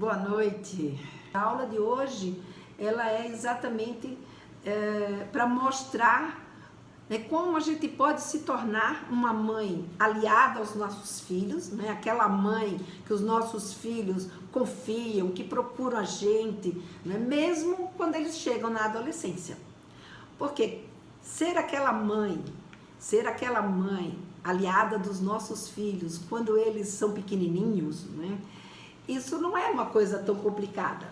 Boa noite. A aula de hoje, ela é exatamente para mostrar como a gente pode se tornar uma mãe aliada aos nossos filhos, aquela mãe que os nossos filhos confiam, que procuram a gente, mesmo quando eles chegam na adolescência. Porque ser aquela mãe aliada dos nossos filhos quando eles são pequenininhos, isso não é uma coisa tão complicada,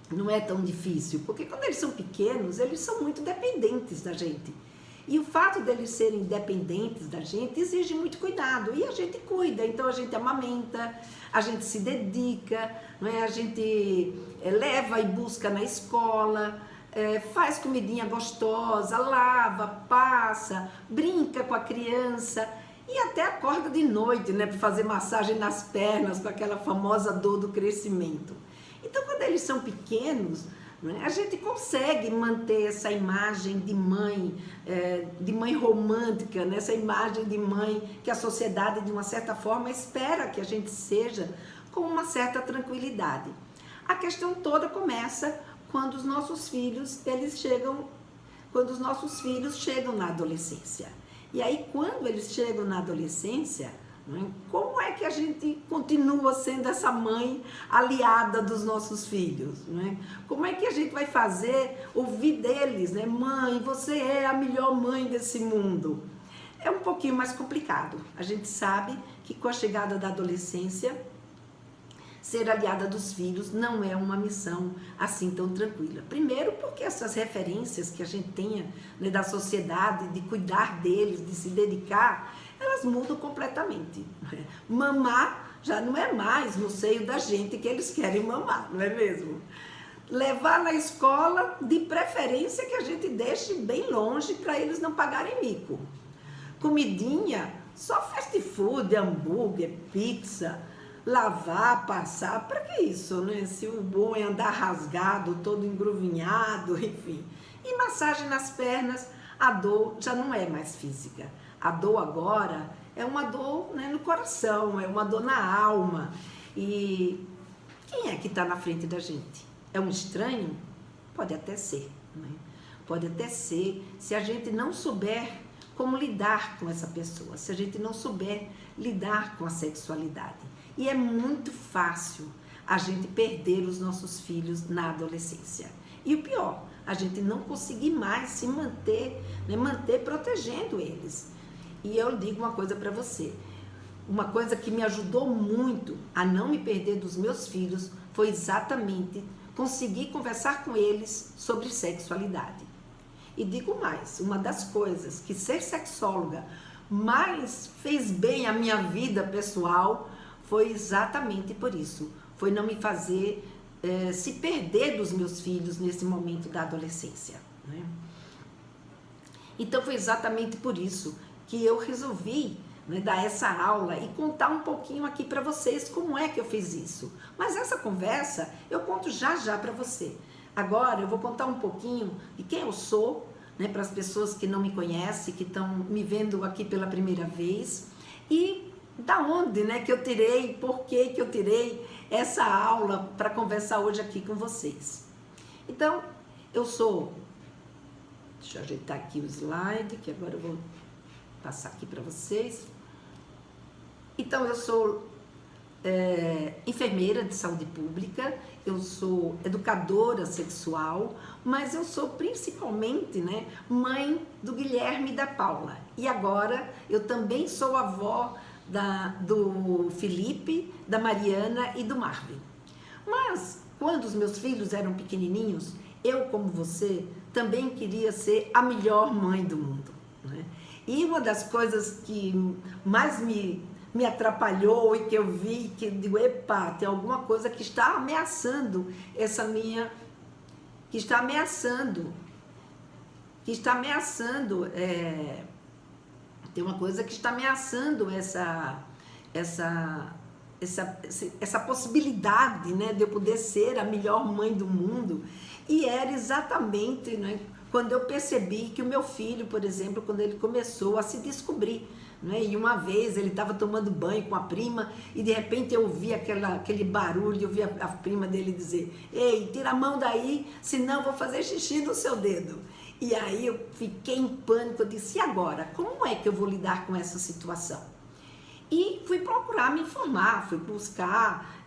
não é tão difícil, porque quando eles são pequenos, eles são muito dependentes da gente. E o fato deles serem dependentes da gente exige muito cuidado, e a gente cuida, então a gente amamenta, a gente se dedica, a gente leva e busca na escola, faz comidinha gostosa, lava, passa, brinca com a criança e até acorda de noite, para fazer massagem nas pernas com aquela famosa dor do crescimento. Então, quando eles são pequenos, a gente consegue manter essa imagem de mãe romântica, essa imagem de mãe que a sociedade, de uma certa forma, espera que a gente seja com uma certa tranquilidade. A questão toda começa quando os nossos filhos chegam na adolescência. E aí, quando eles chegam na adolescência, como é que a gente continua sendo essa mãe aliada dos nossos filhos? Como é que a gente vai fazer ouvir deles, mãe, você é a melhor mãe desse mundo? É um pouquinho mais complicado. A gente sabe que com a chegada da adolescência, ser aliada dos filhos não é uma missão assim tão tranquila. Primeiro porque essas referências que a gente tem da sociedade, de cuidar deles, de se dedicar, elas mudam completamente. Mamar já não é mais no seio da gente que eles querem mamar, não é mesmo? Levar na escola, de preferência que a gente deixe bem longe para eles não pagarem mico. Comidinha, só fast food, hambúrguer, pizza, lavar, passar, para que isso, Se o bom é andar rasgado, todo engruvinhado, enfim. E massagem nas pernas, a dor já não é mais física. A dor agora é uma dor no coração, é uma dor na alma. E quem é que está na frente da gente? É um estranho? Pode até ser, Pode até ser, se a gente não souber como lidar com essa pessoa, se a gente não souber lidar com a sexualidade. E é muito fácil a gente perder os nossos filhos na adolescência. E o pior, a gente não conseguir mais se manter, manter protegendo eles. E eu digo uma coisa para você, uma coisa que me ajudou muito a não me perder dos meus filhos foi exatamente conseguir conversar com eles sobre sexualidade. E digo mais, uma das coisas que ser sexóloga mais fez bem à minha vida pessoal foi exatamente por isso, foi não me fazer se perder dos meus filhos nesse momento da adolescência. Então foi exatamente por isso que eu resolvi dar essa aula e contar um pouquinho aqui para vocês como é que eu fiz isso. Mas essa conversa eu conto já para você. Agora eu vou contar um pouquinho de quem eu sou, para as pessoas que não me conhecem, que estão me vendo aqui pela primeira vez, e da onde que eu tirei, por que eu tirei essa aula para conversar hoje aqui com vocês. Então, eu sou, deixa eu ajeitar aqui o slide, que agora eu vou passar aqui para vocês. Então, eu sou enfermeira de saúde pública, eu sou educadora sexual, mas eu sou principalmente mãe do Guilherme e da Paula. E agora eu também sou avó do Felipe, da Mariana e do Marvin. Mas quando os meus filhos eram pequenininhos, eu, como você, também queria ser a melhor mãe do mundo. E uma das coisas que mais me atrapalhou e que eu vi, que eu digo, epa, tem alguma coisa que está ameaçando tem uma coisa que está ameaçando essa possibilidade, de eu poder ser a melhor mãe do mundo. E era exatamente quando eu percebi que o meu filho, por exemplo, quando ele começou a se descobrir, né? E uma vez ele estava tomando banho com a prima e de repente eu ouvi aquele barulho, eu ouvi a prima dele dizer: ei, tira a mão daí, senão eu vou fazer xixi no seu dedo. E aí eu fiquei em pânico, eu disse: e agora? Como é que eu vou lidar com essa situação? E fui procurar me informar, fui buscar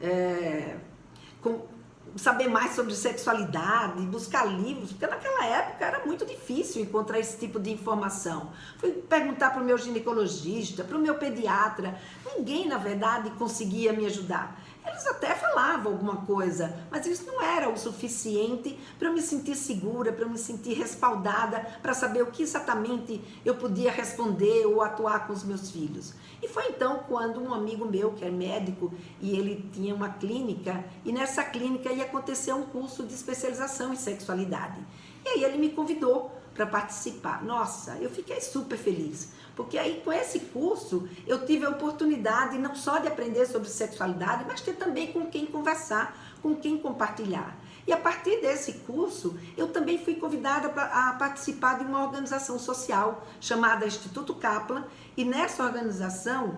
saber mais sobre sexualidade, buscar livros, porque naquela época era muito difícil encontrar esse tipo de informação. Fui perguntar para o meu ginecologista, para o meu pediatra, ninguém, na verdade, conseguia me ajudar. Eles até falavam alguma coisa, mas isso não era o suficiente para eu me sentir segura, para eu me sentir respaldada, para saber o que exatamente eu podia responder ou atuar com os meus filhos. E foi então quando um amigo meu, que é médico, e ele tinha uma clínica, e nessa clínica ia acontecer um curso de especialização em sexualidade. E aí ele me convidou para participar. Nossa, eu fiquei super feliz, porque aí com esse curso eu tive a oportunidade não só de aprender sobre sexualidade, mas ter também com quem conversar, com quem compartilhar. E a partir desse curso, eu também fui convidada a participar de uma organização social chamada Instituto Kaplan, e nessa organização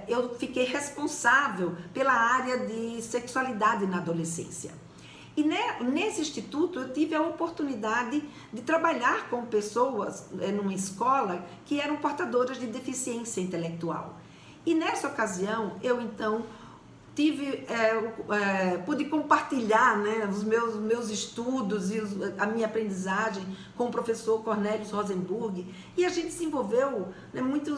eu fiquei responsável pela área de sexualidade na adolescência. E nesse instituto eu tive a oportunidade de trabalhar com pessoas numa escola que eram portadoras de deficiência intelectual. E nessa ocasião eu então pude compartilhar, né, os meus estudos e a minha aprendizagem com o professor Cornelius Rosenburg, e a gente desenvolveu, né, muita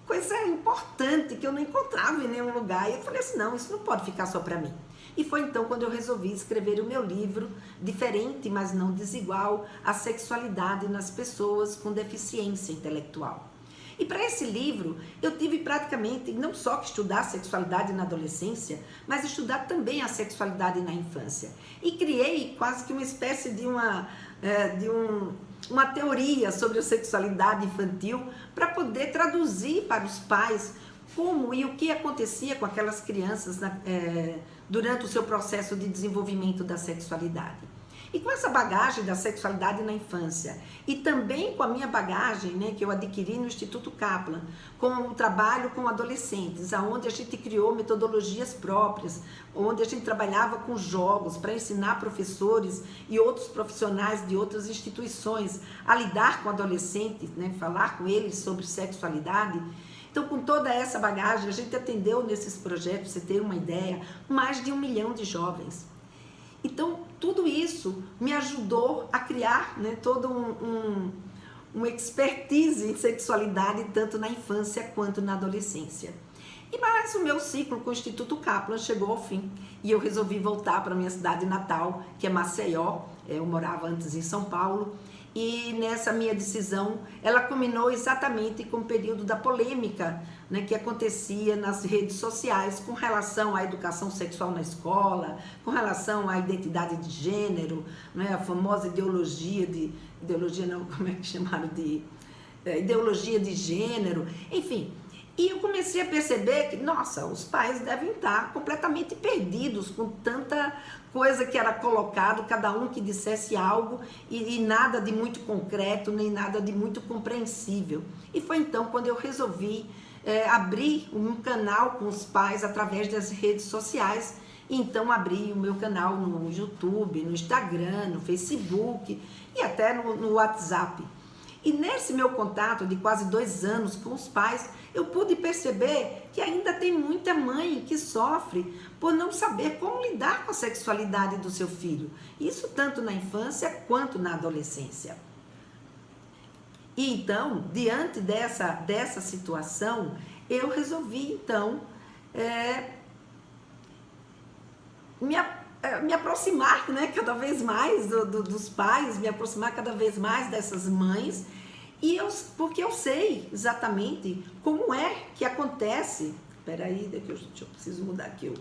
coisa importante que eu não encontrava em nenhum lugar. E eu falei assim: não, isso não pode ficar só para mim. E foi então quando eu resolvi escrever o meu livro, Diferente, mas não Desigual, a sexualidade nas pessoas com deficiência intelectual. E para esse livro, eu tive praticamente não só que estudar a sexualidade na adolescência, mas estudar também a sexualidade na infância. E criei quase que uma espécie de uma teoria sobre a sexualidade infantil para poder traduzir para os pais como e o que acontecia com aquelas crianças durante o seu processo de desenvolvimento da sexualidade. E com essa bagagem da sexualidade na infância e também com a minha bagagem, né, que eu adquiri no Instituto Kaplan, com o trabalho com adolescentes, onde a gente criou metodologias próprias, onde a gente trabalhava com jogos para ensinar professores e outros profissionais de outras instituições a lidar com adolescentes, né, falar com eles sobre sexualidade. Então, com toda essa bagagem, a gente atendeu nesses projetos, pra você ter uma ideia, mais de 1 milhão de jovens. Então, tudo isso me ajudou a criar, né, todo uma expertise em sexualidade, tanto na infância quanto na adolescência. E mais o meu ciclo com o Instituto Kaplan chegou ao fim e eu resolvi voltar para a minha cidade natal, que é Maceió. Eu morava antes em São Paulo. E nessa minha decisão, ela culminou exatamente com o período da polêmica, né, que acontecia nas redes sociais com relação à educação sexual na escola, com relação à identidade de gênero, né, a famosa ideologia de gênero, enfim. E eu comecei a perceber que, nossa, os pais devem estar completamente perdidos com tanta coisa que era colocado, cada um que dissesse algo e nada de muito concreto, nem nada de muito compreensível. E foi então quando eu resolvi abrir um canal com os pais através das redes sociais. E então abri o meu canal no YouTube, no Instagram, no Facebook e até no WhatsApp. E nesse meu contato de quase 2 anos com os pais, eu pude perceber que ainda tem muita mãe que sofre por não saber como lidar com a sexualidade do seu filho. Isso tanto na infância quanto na adolescência. E então, diante dessa situação, eu resolvi então me aproximar, né, cada vez mais dos pais, me aproximar cada vez mais dessas mães, porque eu sei exatamente como é que acontece. Peraí, eu preciso mudar aqui.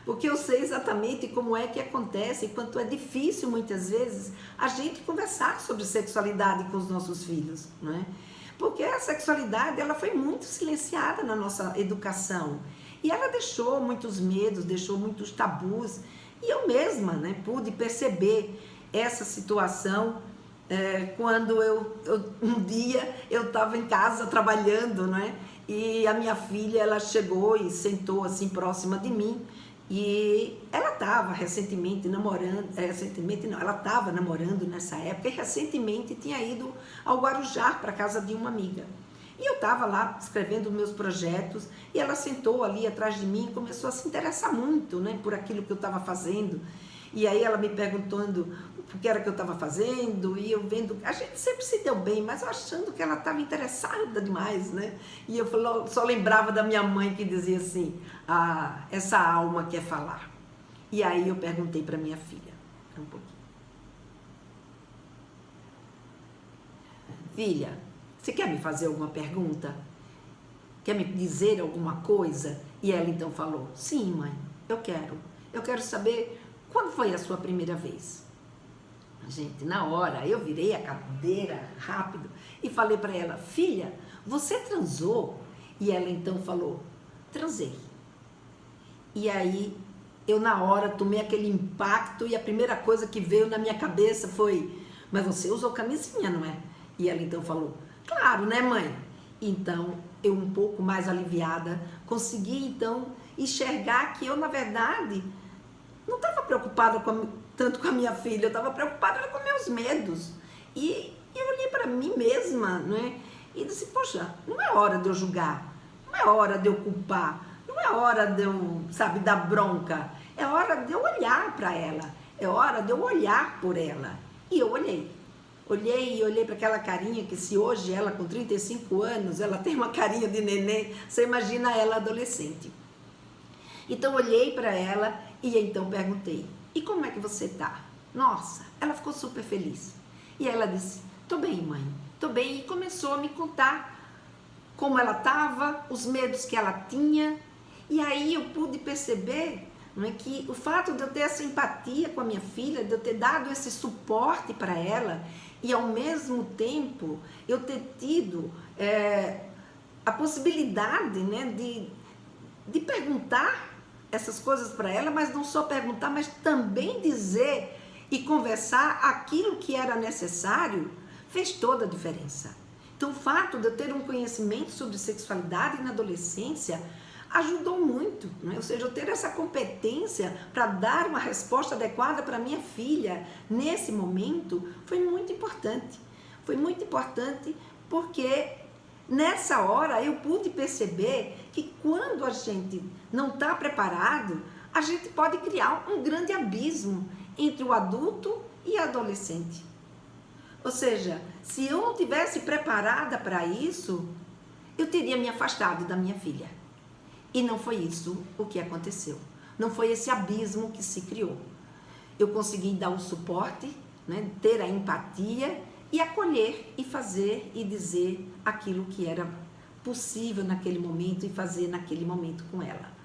Porque eu sei exatamente como é que acontece e quanto é difícil muitas vezes a gente conversar sobre sexualidade com os nossos filhos, não é? Porque a sexualidade ela foi muito silenciada na nossa educação. E ela deixou muitos medos, deixou muitos tabus. E eu mesma, né, pude perceber essa situação quando um dia eu estava em casa trabalhando, não é? E a minha filha, ela chegou e sentou assim próxima de mim, e ela estava recentemente namorando, recentemente não, ela estava namorando nessa época e recentemente tinha ido ao Guarujá para casa de uma amiga. E eu estava lá escrevendo meus projetos e ela sentou ali atrás de mim e começou a se interessar muito, né, por aquilo que eu estava fazendo. E aí ela me perguntando o que era que eu estava fazendo, e eu vendo, a gente sempre se deu bem, mas eu achando que ela estava interessada demais, né? E eu só lembrava da minha mãe que dizia assim, essa alma quer falar. E aí eu perguntei para minha filha, um pouquinho. Filha, você quer me fazer alguma pergunta? Quer me dizer alguma coisa? E ela então falou, sim, mãe, eu quero saber quando foi a sua primeira vez. Gente, na hora eu virei a cadeira rápido e falei para ela, filha, você transou? E ela então falou, transei. E aí eu na hora tomei aquele impacto e a primeira coisa que veio na minha cabeça foi, mas você usou camisinha, não é? E ela então falou, claro, né, mãe? Então eu, um pouco mais aliviada, consegui então enxergar que eu, na verdade, não estava preocupada tanto com a minha filha, eu estava preocupada com meus medos. E eu olhei para mim mesma, né? E disse, poxa, não é hora de eu julgar, não é hora de eu culpar, não é hora de eu, sabe, dar bronca. É hora de eu olhar para ela, é hora de eu olhar por ela. E eu olhei. Olhei para aquela carinha que, se hoje ela com 35 anos, ela tem uma carinha de neném, você imagina ela adolescente. Então olhei para ela e então perguntei, e como é que você tá? Nossa, ela ficou super feliz. E ela disse, tô bem, mãe, tô bem. E começou a me contar como ela estava, os medos que ela tinha. E aí eu pude perceber, não é, que o fato de eu ter essa empatia com a minha filha, de eu ter dado esse suporte para ela, e ao mesmo tempo eu ter tido a possibilidade, né, de perguntar essas coisas para ela, mas não só perguntar, mas também dizer e conversar aquilo que era necessário, fez toda a diferença. Então o fato de eu ter um conhecimento sobre sexualidade na adolescência ajudou muito, né? Ou seja, eu ter essa competência para dar uma resposta adequada para minha filha nesse momento foi muito importante. Foi muito importante porque nessa hora eu pude perceber que quando a gente não está preparado, a gente pode criar um grande abismo entre o adulto e a adolescente. Ou seja, se eu não tivesse preparada para isso, eu teria me afastado da minha filha. E não foi isso o que aconteceu. Não foi esse abismo que se criou. Eu consegui dar o suporte, né, ter a empatia e acolher e fazer e dizer aquilo que era possível naquele momento e fazer naquele momento com ela.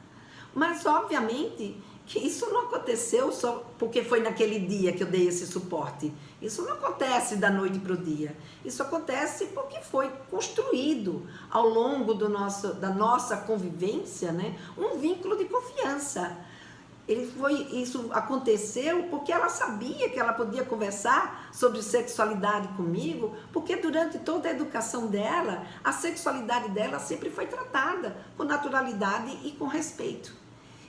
Mas, obviamente, que isso não aconteceu só porque foi naquele dia que eu dei esse suporte. Isso não acontece da noite para o dia. Isso acontece porque foi construído ao longo da nossa convivência, né, um vínculo de confiança. Isso aconteceu porque ela sabia que ela podia conversar sobre sexualidade comigo, porque durante toda a educação dela, a sexualidade dela sempre foi tratada com naturalidade e com respeito.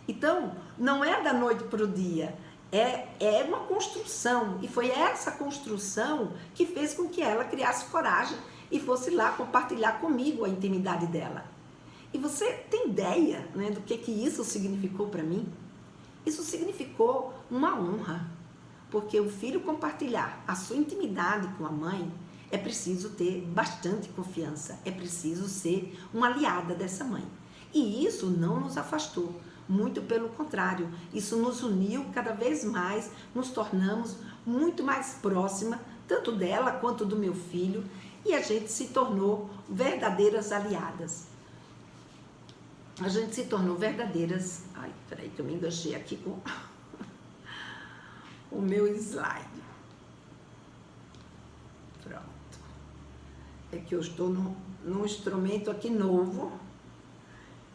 Então, não é da noite para o dia, é uma construção, e foi essa construção que fez com que ela criasse coragem e fosse lá compartilhar comigo a intimidade dela. E você tem ideia, né, do que isso significou para mim? Isso significou uma honra, porque o filho compartilhar a sua intimidade com a mãe, é preciso ter bastante confiança, é preciso ser uma aliada dessa mãe. E isso não nos afastou, muito pelo contrário, isso nos uniu cada vez mais, nos tornamos muito mais próxima, tanto dela quanto do meu filho, e a gente se tornou verdadeiras aliadas. A gente se tornou verdadeiras... Ai, peraí que eu me enganchei aqui com o meu slide. Pronto. É que eu estou num instrumento aqui novo,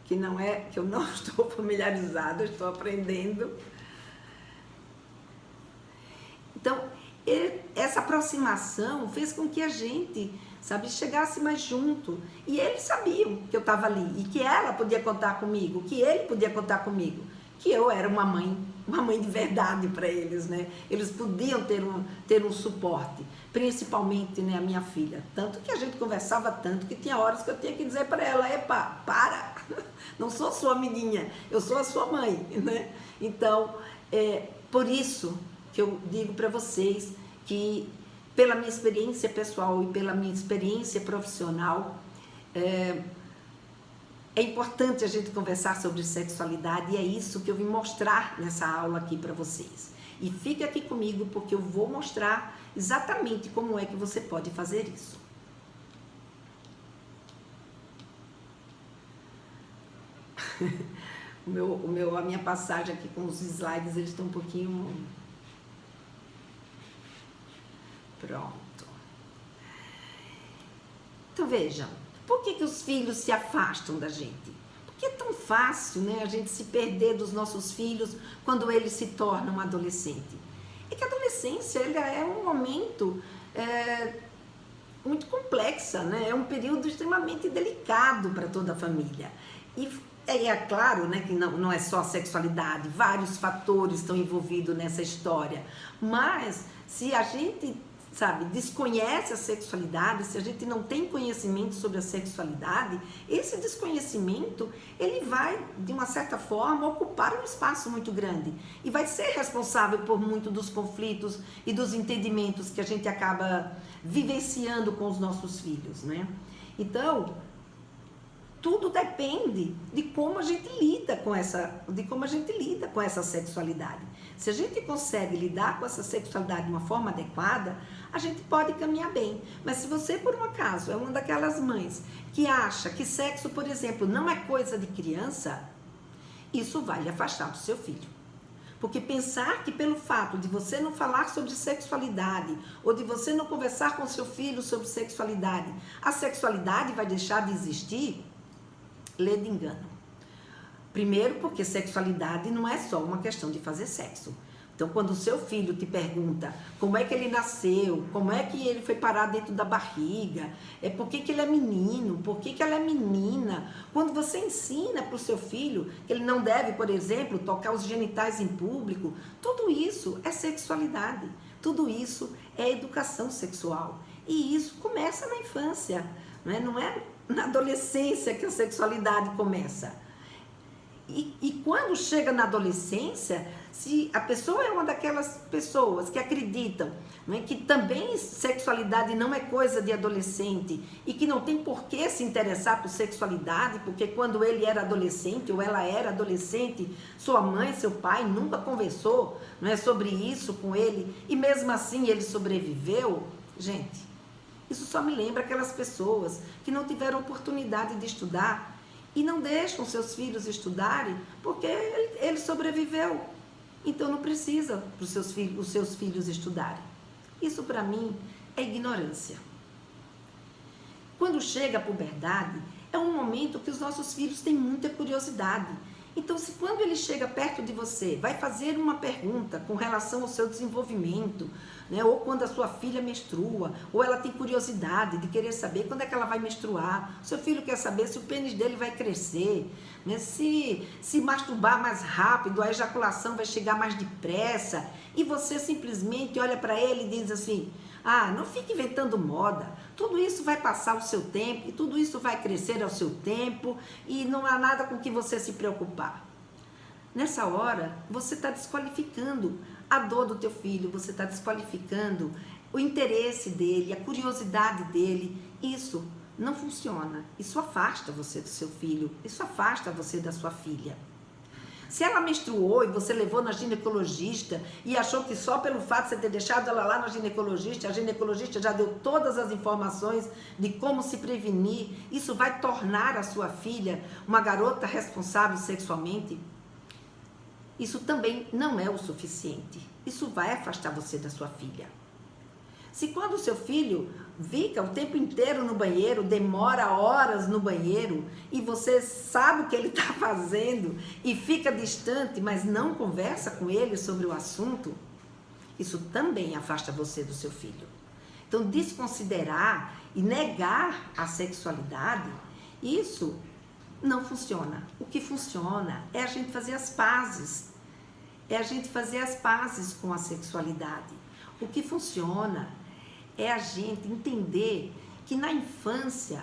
que eu não estou familiarizada, estou aprendendo. Então, essa aproximação fez com que a gente, sabe, chegasse mais junto. E eles sabiam que eu estava ali, e que ela podia contar comigo, que ele podia contar comigo, que eu era uma mãe de verdade para eles, né? Eles podiam ter um suporte, principalmente, né, a minha filha. Tanto que a gente conversava tanto que tinha horas que eu tinha que dizer para ela: epa, para, não sou sua amiguinha, eu sou a sua mãe, né? Então, por isso que eu digo para vocês que, pela minha experiência pessoal e pela minha experiência profissional, é importante a gente conversar sobre sexualidade, e é isso que eu vim mostrar nessa aula aqui para vocês. E fique aqui comigo, porque eu vou mostrar exatamente como é que você pode fazer isso. A minha passagem aqui com os slides, eles estão um pouquinho... Pronto. Então, vejam, por que os filhos se afastam da gente? Porque é tão fácil, né, a gente se perder dos nossos filhos quando eles se tornam adolescentes. É que a adolescência é um momento muito complexa, né? É um período extremamente delicado para toda a família. E é claro, né, que não é só a sexualidade, vários fatores estão envolvidos nessa história. Mas se a gente, sabe, desconhece a sexualidade, se a gente não tem conhecimento sobre a sexualidade, esse desconhecimento, ele vai, de uma certa forma, ocupar um espaço muito grande e vai ser responsável por muito dos conflitos e dos entendimentos que a gente acaba vivenciando com os nossos filhos, né? Então, tudo depende de como a gente lida com essa sexualidade. Se a gente consegue lidar com essa sexualidade de uma forma adequada, a gente pode caminhar bem. Mas se você, por um acaso, é uma daquelas mães que acha que sexo, por exemplo, não é coisa de criança, isso vai lhe afastar do seu filho. Porque pensar que pelo fato de você não falar sobre sexualidade ou de você não conversar com seu filho sobre sexualidade, a sexualidade vai deixar de existir, lê de engano. Primeiro, porque sexualidade não é só uma questão de fazer sexo. Então, quando o seu filho te pergunta como é que ele nasceu, como é que ele foi parar dentro da barriga, por que ele é menino, por que ela é menina, quando você ensina para o seu filho que ele não deve, por exemplo, tocar os genitais em público, tudo isso é sexualidade, tudo isso é educação sexual. E isso começa na infância, não é na adolescência que a sexualidade começa. E quando chega na adolescência, se a pessoa é uma daquelas pessoas que acreditam, que também sexualidade não é coisa de adolescente e que não tem por que se interessar por sexualidade, porque quando ele era adolescente ou ela era adolescente, sua mãe, seu pai nunca conversou, sobre isso com ele, e mesmo assim ele sobreviveu, gente, isso só me lembra aquelas pessoas que não tiveram oportunidade de estudar e não deixam seus filhos estudarem porque ele sobreviveu. Então não precisa para os seus filhos estudarem. Isso para mim é ignorância. Quando chega a puberdade, é um momento que os nossos filhos têm muita curiosidade. Então, se quando ele chega perto de você, vai fazer uma pergunta com relação ao seu desenvolvimento, ou quando a sua filha menstrua, ou ela tem curiosidade de querer saber quando é que ela vai menstruar, seu filho quer saber se o pênis dele vai crescer, se masturbar mais rápido, a ejaculação vai chegar mais depressa, e você simplesmente olha para ele e diz assim: não fique inventando moda, tudo isso vai passar o seu tempo, e tudo isso vai crescer ao seu tempo, e não há nada com que você se preocupar. Nessa hora, você está desqualificando a dor do teu filho, você está desqualificando o interesse dele, a curiosidade dele. Isso não funciona, isso afasta você do seu filho, isso afasta você da sua filha. Se ela menstruou e você levou na ginecologista e achou que só pelo fato de você ter deixado ela lá na ginecologista, a ginecologista já deu todas as informações de como se prevenir, isso vai tornar a sua filha uma garota responsável sexualmente? Isso também não é o suficiente. Isso vai afastar você da sua filha. Se quando o seu filho fica o tempo inteiro no banheiro, demora horas no banheiro, e você sabe o que ele está fazendo e fica distante, mas não conversa com ele sobre o assunto, isso também afasta você do seu filho. Então, desconsiderar e negar a sexualidade, isso não funciona. O que funciona é a gente fazer as pazes. É a gente fazer as pazes com a sexualidade. O que funciona é a gente entender que na infância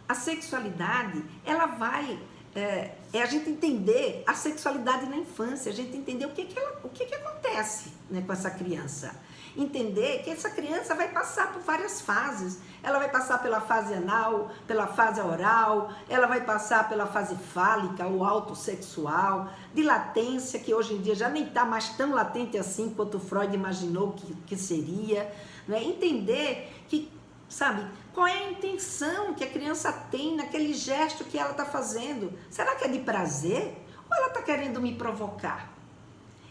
a sexualidade, ela vai... É a gente entender a sexualidade na infância, a gente entender o que acontece, né, com essa criança. Entender que essa criança vai passar por várias fases. Ela vai passar pela fase anal, pela fase oral, ela vai passar pela fase fálica ou autossexual, de latência, que hoje em dia já nem está mais tão latente assim quanto Freud imaginou que seria. Né? Entender que, sabe, qual é a intenção que a criança tem naquele gesto que ela está fazendo. Será que é de prazer ou ela está querendo me provocar?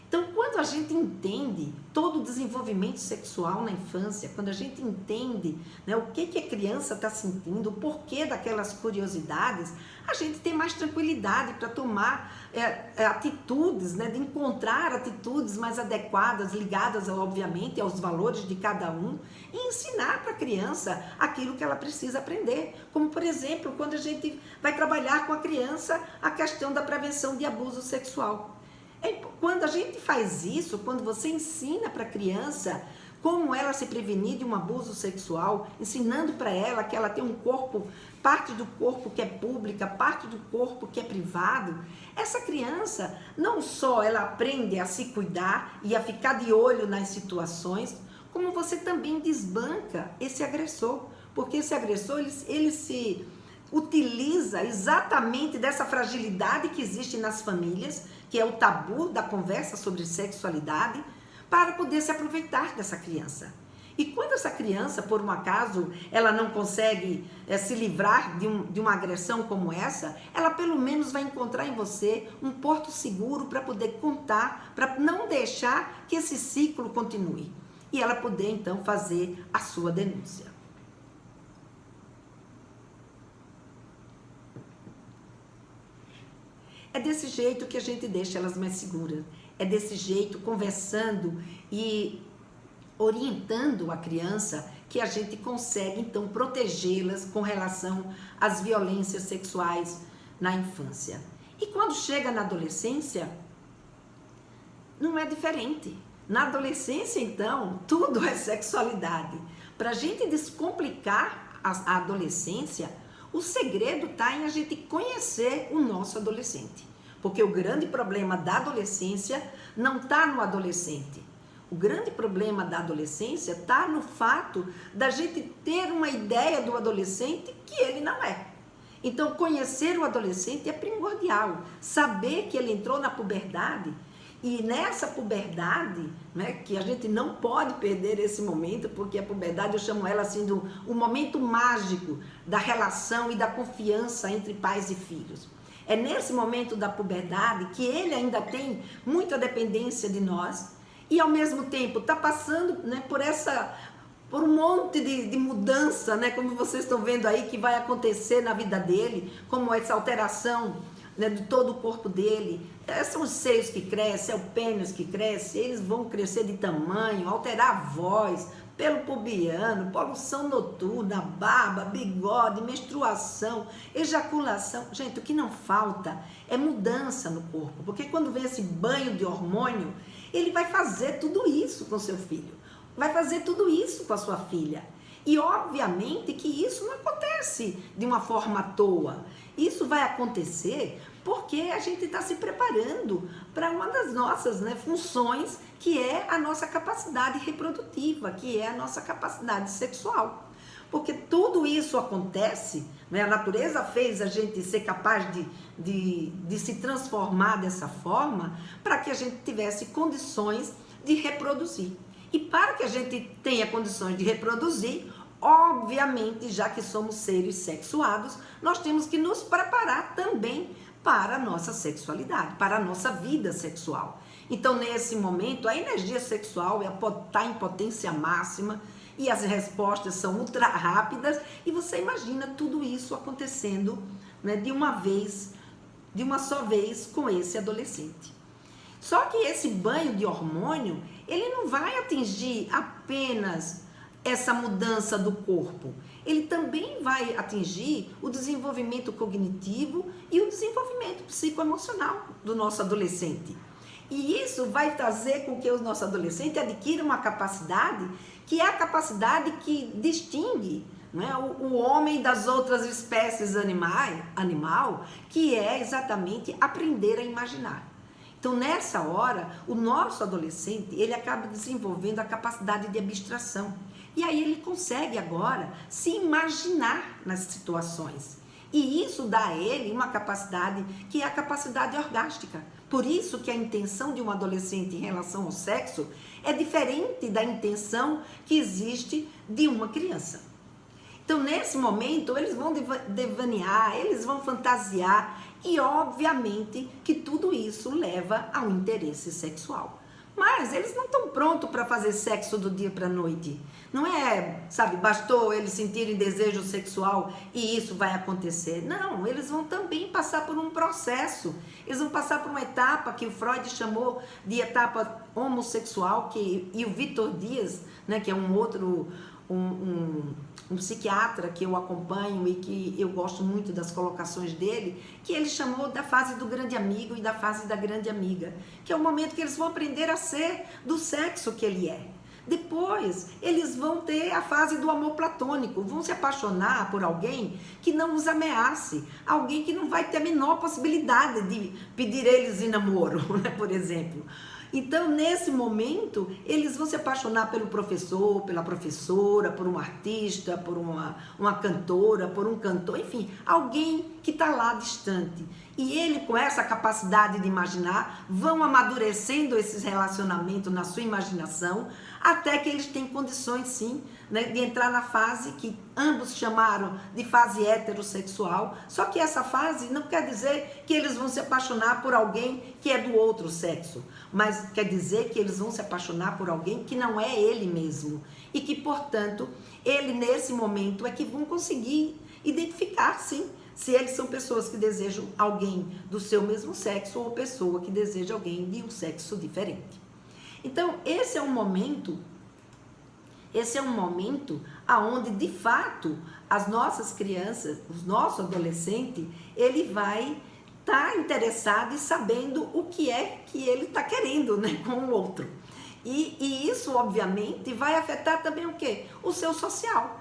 Então, quando a gente entende todo o desenvolvimento sexual na infância, quando a gente entende, né, o que a criança está sentindo, o porquê daquelas curiosidades, a gente tem mais tranquilidade para tomar atitudes, né, de encontrar atitudes mais adequadas, ligadas, obviamente, aos valores de cada um, e ensinar para a criança aquilo que ela precisa aprender. Como, por exemplo, quando a gente vai trabalhar com a criança a questão da prevenção de abuso sexual. Quando a gente faz isso, quando você ensina para a criança como ela se prevenir de um abuso sexual, ensinando para ela que ela tem um corpo, parte do corpo que é pública, parte do corpo que é privado, essa criança não só ela aprende a se cuidar e a ficar de olho nas situações, como você também desbanca esse agressor, porque esse agressor ele se utiliza exatamente dessa fragilidade que existe nas famílias, que é o tabu da conversa sobre sexualidade, para poder se aproveitar dessa criança. E quando essa criança, por um acaso, ela não consegue se livrar de uma agressão como essa, ela pelo menos vai encontrar em você um porto seguro para poder contar, para não deixar que esse ciclo continue. E ela poder, então, fazer a sua denúncia. É desse jeito que a gente deixa elas mais seguras. É desse jeito, conversando e orientando a criança, que a gente consegue, então, protegê-las com relação às violências sexuais na infância. E quando chega na adolescência, não é diferente. Na adolescência, então, tudo é sexualidade. Para a gente descomplicar a adolescência, o segredo está em a gente conhecer o nosso adolescente. Porque o grande problema da adolescência não está no adolescente. O grande problema da adolescência está no fato da gente ter uma ideia do adolescente que ele não é. Então, conhecer o adolescente é primordial. Saber que ele entrou na puberdade. E nessa puberdade, né, que a gente não pode perder esse momento, porque a puberdade, eu chamo ela assim, o momento mágico da relação e da confiança entre pais e filhos. É nesse momento da puberdade que ele ainda tem muita dependência de nós e ao mesmo tempo está passando, né, por um monte de mudança, né, como vocês estão vendo aí, que vai acontecer na vida dele, como essa alteração, né, de todo o corpo dele. São os seios que crescem, é o pênis que cresce, eles vão crescer de tamanho, alterar a voz, pelo pubiano, poluição noturna, barba, bigode, menstruação, ejaculação. Gente, o que não falta é mudança no corpo, porque quando vem esse banho de hormônio, ele vai fazer tudo isso com seu filho, vai fazer tudo isso com a sua filha. E obviamente que isso não acontece de uma forma à toa. Isso vai acontecer porque a gente está se preparando para uma das nossas, né, funções, que é a nossa capacidade reprodutiva, que é a nossa capacidade sexual. Porque tudo isso acontece, né, a natureza fez a gente ser capaz de se transformar dessa forma para que a gente tivesse condições de reproduzir. E para que a gente tenha condições de reproduzir, obviamente, já que somos seres sexuados, nós temos que nos preparar também para a nossa sexualidade, para a nossa vida sexual. Então, nesse momento, a energia sexual está em potência máxima e as respostas são ultra rápidas e você imagina tudo isso acontecendo, né, de uma só vez com esse adolescente. Só que esse banho de hormônio, ele não vai atingir apenas essa mudança do corpo? Ele também vai atingir o desenvolvimento cognitivo e o desenvolvimento psicoemocional do nosso adolescente. E isso vai fazer com que o nosso adolescente adquira uma capacidade que é a capacidade que distingue, não é, o homem das outras espécies animal, que é exatamente aprender a imaginar. Então, nessa hora, o nosso adolescente, ele acaba desenvolvendo a capacidade de abstração. E aí ele consegue agora se imaginar nas situações. E isso dá a ele uma capacidade que é a capacidade orgástica. Por isso que a intenção de um adolescente em relação ao sexo é diferente da intenção que existe de uma criança. Então, nesse momento, eles vão devanear, eles vão fantasiar e, obviamente, que tudo isso leva a um interesse sexual. Mas eles não estão prontos para fazer sexo do dia para a noite. Não é, sabe, bastou eles sentirem desejo sexual e isso vai acontecer. Não, eles vão também passar por um processo. Eles vão passar por uma etapa que o Freud chamou de etapa homossexual, e o Vitor Dias, né, que é um outro... um psiquiatra que eu acompanho e que eu gosto muito das colocações dele, que ele chamou da fase do grande amigo e da fase da grande amiga, que é o momento que eles vão aprender a ser do sexo que ele é. Depois, eles vão ter a fase do amor platônico, vão se apaixonar por alguém que não os ameace, alguém que não vai ter a menor possibilidade de pedir eles em namoro, né, por exemplo. Então, nesse momento, eles vão se apaixonar pelo professor, pela professora, por um artista, por uma cantora, por um cantor, enfim, alguém que está lá distante. E ele, com essa capacidade de imaginar, vão amadurecendo esses relacionamentos na sua imaginação, até que eles têm condições, sim, né, de entrar na fase que ambos chamaram de fase heterossexual. Só que essa fase não quer dizer que eles vão se apaixonar por alguém que é do outro sexo, mas quer dizer que eles vão se apaixonar por alguém que não é ele mesmo. E que, portanto, ele nesse momento é que vão conseguir identificar, sim, se eles são pessoas que desejam alguém do seu mesmo sexo ou pessoa que deseja alguém de um sexo diferente. Então, esse é um momento aonde, de fato, as nossas crianças, os nossos adolescentes, ele vai estar interessado e sabendo o que é que ele está querendo, né, com o outro. E isso, obviamente, vai afetar também o quê? O seu social.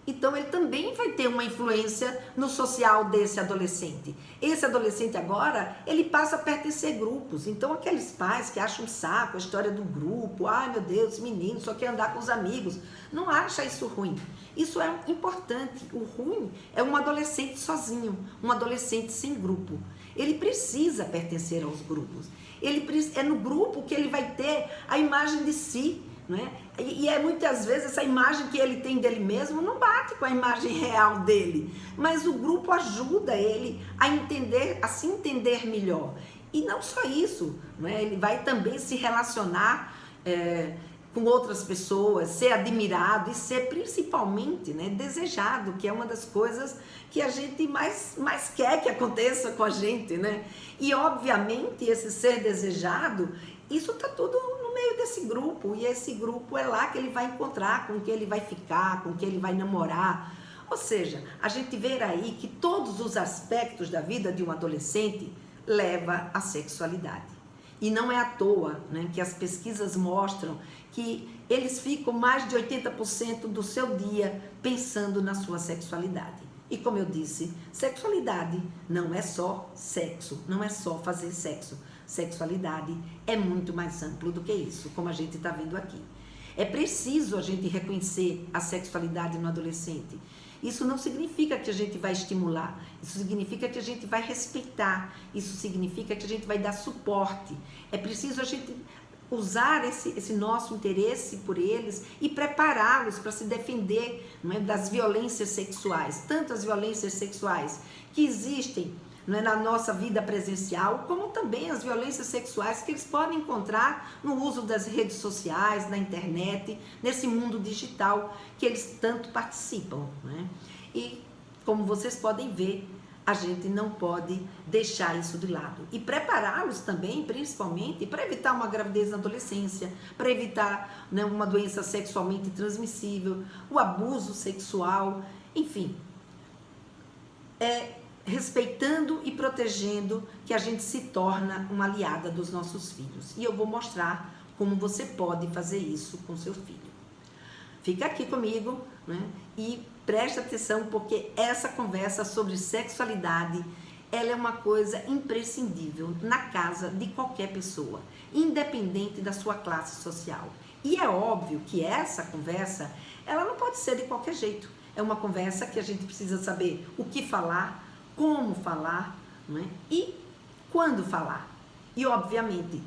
Então, ele também vai ter uma influência no social desse adolescente. Esse adolescente agora, ele passa a pertencer a grupos. Então, aqueles pais que acham um saco a história do grupo, ai meu Deus, esse menino só quer andar com os amigos, não acha isso ruim. Isso é importante. O ruim é um adolescente sozinho, um adolescente sem grupo. Ele precisa pertencer aos grupos. É no grupo que ele vai ter a imagem de si. Não é? E muitas vezes essa imagem que ele tem dele mesmo não bate com a imagem real dele, mas o grupo ajuda ele a entender, a se entender melhor. E não só isso, não é? Ele vai também se relacionar com outras pessoas, ser admirado e ser principalmente, né, desejado, que é uma das coisas que a gente mais quer que aconteça com a gente, né? E obviamente esse ser desejado, isso está tudo no meio desse grupo, e esse grupo é lá que ele vai encontrar, com que ele vai ficar, com que ele vai namorar. Ou seja, a gente vê aí que todos os aspectos da vida de um adolescente leva à sexualidade. E não é à toa, né, que as pesquisas mostram que eles ficam mais de 80% do seu dia pensando na sua sexualidade. E como eu disse, sexualidade não é só sexo, não é só fazer sexo. Sexualidade é muito mais amplo do que isso, como a gente está vendo aqui. É preciso a gente reconhecer a sexualidade no adolescente. Isso não significa que a gente vai estimular, isso significa que a gente vai respeitar, isso significa que a gente vai dar suporte. É preciso a gente usar esse nosso interesse por eles e prepará-los para se defender, não é, das violências sexuais, tantas violências sexuais que existem, não é, na nossa vida presencial, como também as violências sexuais que eles podem encontrar no uso das redes sociais, na internet, nesse mundo digital que eles tanto participam, né? E como vocês podem ver, a gente não pode deixar isso de lado. E prepará-los também, principalmente, para evitar uma gravidez na adolescência, para evitar, né, uma doença sexualmente transmissível, o abuso sexual, enfim. Respeitando e protegendo que a gente se torna uma aliada dos nossos filhos. E eu vou mostrar como você pode fazer isso com seu filho. Fica aqui comigo, né? E preste atenção, porque essa conversa sobre sexualidade, ela é uma coisa imprescindível na casa de qualquer pessoa, independente da sua classe social. E é óbvio que essa conversa, ela não pode ser de qualquer jeito. É uma conversa que a gente precisa saber o que falar, como falar, né? E quando falar. E, obviamente,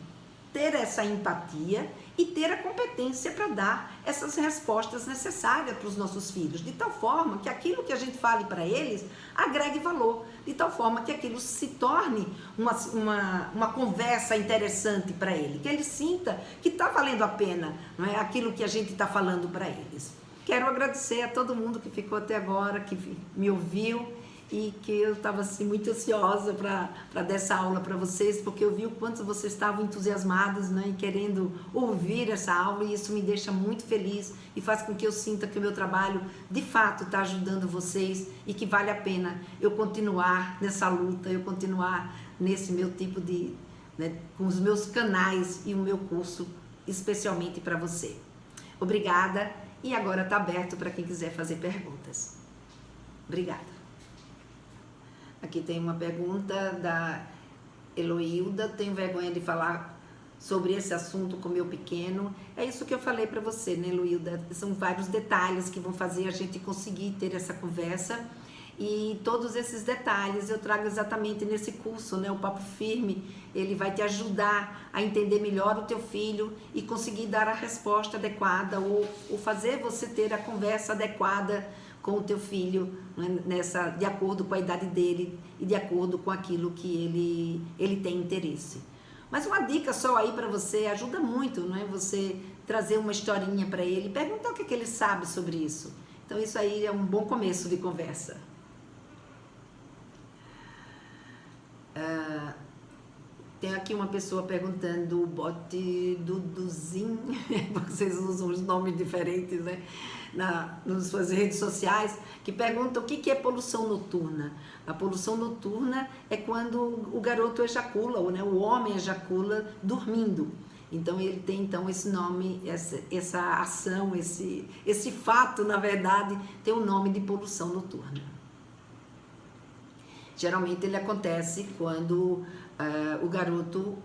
ter essa empatia e ter a competência para dar essas respostas necessárias para os nossos filhos, de tal forma que aquilo que a gente fale para eles agregue valor, de tal forma que aquilo se torne uma conversa interessante para ele, que ele sinta que está valendo a pena, não é, aquilo que a gente está falando para eles. Quero agradecer a todo mundo que ficou até agora, que me ouviu, e que eu estava assim, muito ansiosa para dar essa aula para vocês, porque eu vi o quanto vocês estavam entusiasmados, né, e querendo ouvir essa aula, e isso me deixa muito feliz e faz com que eu sinta que o meu trabalho de fato está ajudando vocês e que vale a pena eu continuar nessa luta, eu continuar nesse meu tipo de, né, com os meus canais e o meu curso especialmente para você. Obrigada, e agora está aberto para quem quiser fazer perguntas. Obrigada. Aqui tem uma pergunta da Heloilda: tenho vergonha de falar sobre esse assunto com meu pequeno. É isso que eu falei para você, né, Heloilda? São vários detalhes que vão fazer a gente conseguir ter essa conversa, e todos esses detalhes eu trago exatamente nesse curso, né, o Papo Firme. Ele vai te ajudar a entender melhor o teu filho e conseguir dar a resposta adequada, ou fazer você ter a conversa adequada com o teu filho, né, de acordo com a idade dele e de acordo com aquilo que ele tem interesse. Mas uma dica só aí para você, ajuda muito, não é? Você trazer uma historinha para ele, perguntar o que ele sabe sobre isso. Então isso aí é um bom começo de conversa. Tem aqui uma pessoa perguntando, o bote Duduzinho, vocês usam os nomes diferentes, né, nas suas redes sociais, que pergunta o que é poluição noturna. A poluição noturna é quando o garoto ejacula, ou, né, o homem ejacula dormindo. Então ele tem esse nome, essa ação, esse fato, na verdade, tem o nome de poluição noturna. Geralmente ele acontece quando o garoto,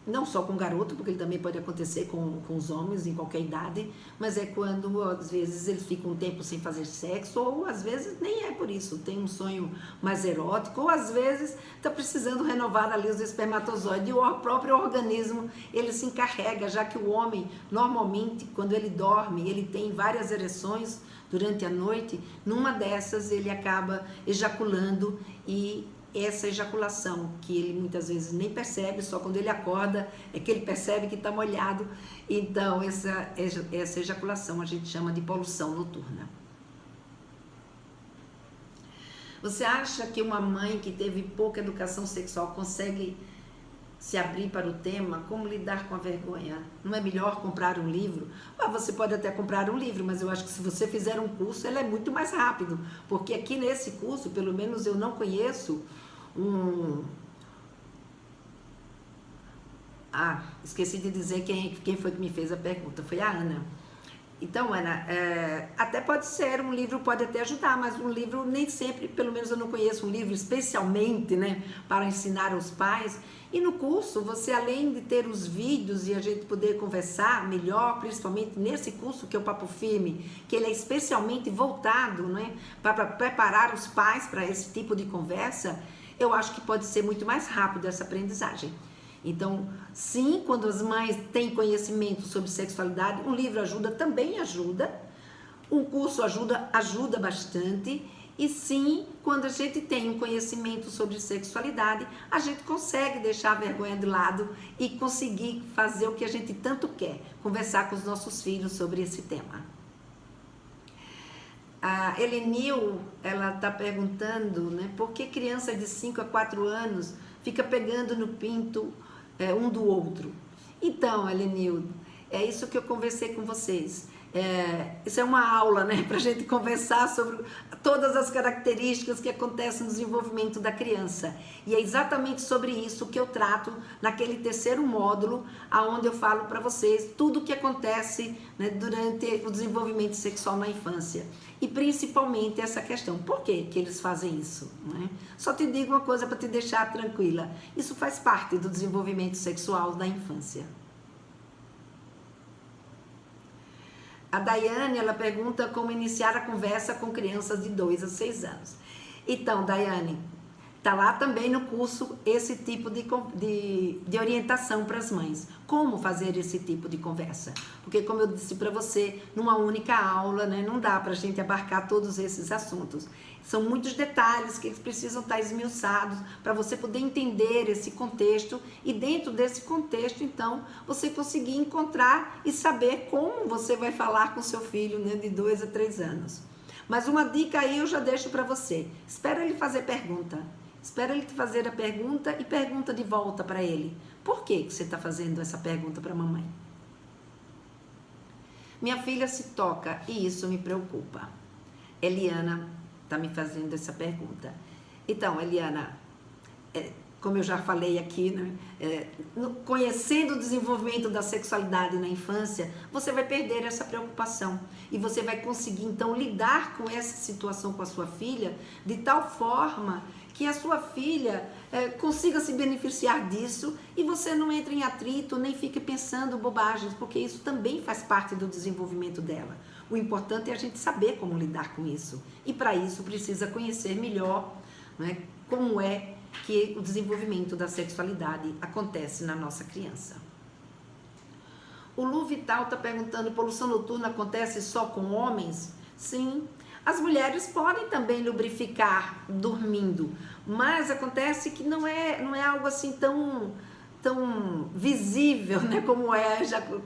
não só com o garoto, porque ele também pode acontecer com os homens em qualquer idade, mas é quando às vezes ele fica um tempo sem fazer sexo, ou às vezes nem é por isso, tem um sonho mais erótico, ou às vezes está precisando renovar ali os espermatozoides, e o próprio organismo ele se encarrega, já que o homem normalmente quando ele dorme ele tem várias ereções durante a noite, numa dessas ele acaba ejaculando, e essa ejaculação, que ele muitas vezes nem percebe, só quando ele acorda é que ele percebe que está molhado. Então essa ejaculação a gente chama de poluição noturna. Você acha que uma mãe que teve pouca educação sexual consegue se abrir para o tema? Como lidar com a vergonha? Não é melhor comprar um livro? Você pode até comprar um livro, mas eu acho que se você fizer um curso, ele é muito mais rápido, porque aqui nesse curso, pelo menos eu não conheço esqueci de dizer quem foi que me fez a pergunta, foi a Ana. Então, Ana, até pode ser, um livro pode até ajudar, mas um livro nem sempre, pelo menos eu não conheço um livro especialmente, né, para ensinar aos pais. E no curso, você além de ter os vídeos e a gente poder conversar melhor, principalmente nesse curso que é o Papo Firme, que ele é especialmente voltado, né, para preparar os pais para esse tipo de conversa, eu acho que pode ser muito mais rápido essa aprendizagem. Então, sim, quando as mães têm conhecimento sobre sexualidade, um livro ajuda, também ajuda, um curso ajuda bastante, e sim, quando a gente tem um conhecimento sobre sexualidade, a gente consegue deixar a vergonha de lado e conseguir fazer o que a gente tanto quer, conversar com os nossos filhos sobre esse tema. A Helenil, ela está perguntando, né, por que criança de 5 a 4 anos fica pegando no pinto um do outro? Então, Helenil, é isso que eu conversei com vocês. Isso é uma aula, né, para a gente conversar sobre todas as características que acontecem no desenvolvimento da criança. E é exatamente sobre isso que eu trato naquele terceiro módulo, aonde eu falo para vocês tudo o que acontece, né, durante o desenvolvimento sexual na infância. E principalmente essa questão, por que que eles fazem isso? Né? Só te digo uma coisa para te deixar tranquila, isso faz parte do desenvolvimento sexual da infância. A Daiane, ela pergunta como iniciar a conversa com crianças de 2 a 6 anos. Então, Daiane, tá lá também no curso esse tipo de orientação para as mães. Como fazer esse tipo de conversa? Porque, como eu disse para você, numa única aula, né, não dá para a gente abarcar todos esses assuntos. São muitos detalhes que precisam estar esmiuçados para você poder entender esse contexto e dentro desse contexto, então, você conseguir encontrar e saber como você vai falar com seu filho, né, de 2 a 3 anos. Mas uma dica aí eu já deixo para você. Espera ele fazer pergunta. Espera ele te fazer a pergunta e pergunta de volta para ele. Por que você está fazendo essa pergunta para a mamãe? Minha filha se toca e isso me preocupa. Eliana está me fazendo essa pergunta. Então, Eliana, como eu já falei aqui, né, conhecendo o desenvolvimento da sexualidade na infância, você vai perder essa preocupação e você vai conseguir então lidar com essa situação com a sua filha de tal forma que a sua filha consiga se beneficiar disso e você não entre em atrito nem fique pensando bobagens, porque isso também faz parte do desenvolvimento dela. O importante é a gente saber como lidar com isso e para isso precisa conhecer melhor, né, como é que o desenvolvimento da sexualidade acontece na nossa criança. O Lu Vital está perguntando, poluição noturna acontece só com homens? Sim, as mulheres podem também lubrificar dormindo, mas acontece que não é algo assim tão visível, né,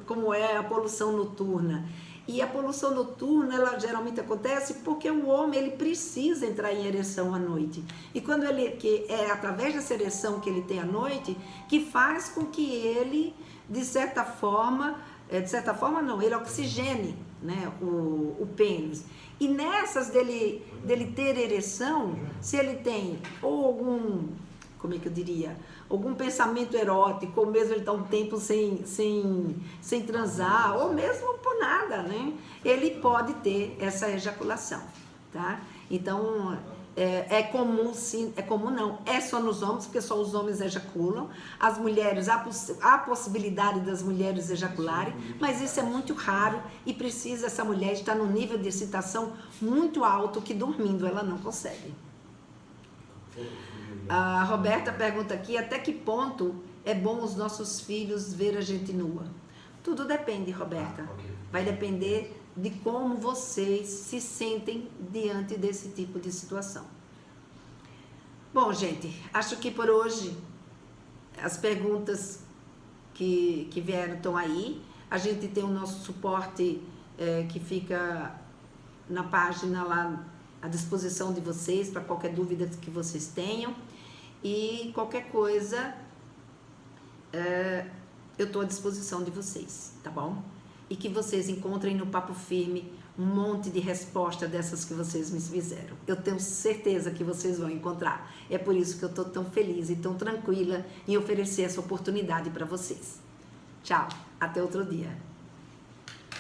como é a poluição noturna. E a poluição noturna, ela geralmente acontece porque o homem, ele precisa entrar em ereção à noite. E quando que é através dessa ereção que ele tem à noite, que faz com que ele, de certa forma não, ele oxigene, né, o pênis. E nessas dele ter ereção, se ele tem ou algum, como é que eu diria, algum pensamento erótico, ou mesmo ele está um tempo sem transar, ou mesmo por nada, né? Ele pode ter essa ejaculação, tá? Então, é comum sim, é só nos homens, porque só os homens ejaculam. As mulheres, há a possibilidade das mulheres ejacularem, mas isso é muito raro e precisa essa mulher estar num nível de excitação muito alto que dormindo ela não consegue. A Roberta pergunta aqui, até que ponto é bom os nossos filhos ver a gente nua? Tudo depende, Roberta. Vai depender de como vocês se sentem diante desse tipo de situação. Bom, gente, acho que por hoje as perguntas que vieram estão aí. A gente tem o nosso suporte que fica na página lá à disposição de vocês para qualquer dúvida que vocês tenham. E qualquer coisa, eu estou à disposição de vocês, tá bom? E que vocês encontrem no Papo Firme um monte de resposta dessas que vocês me fizeram. Eu tenho certeza que vocês vão encontrar. É por isso que eu estou tão feliz e tão tranquila em oferecer essa oportunidade para vocês. Tchau, até outro dia.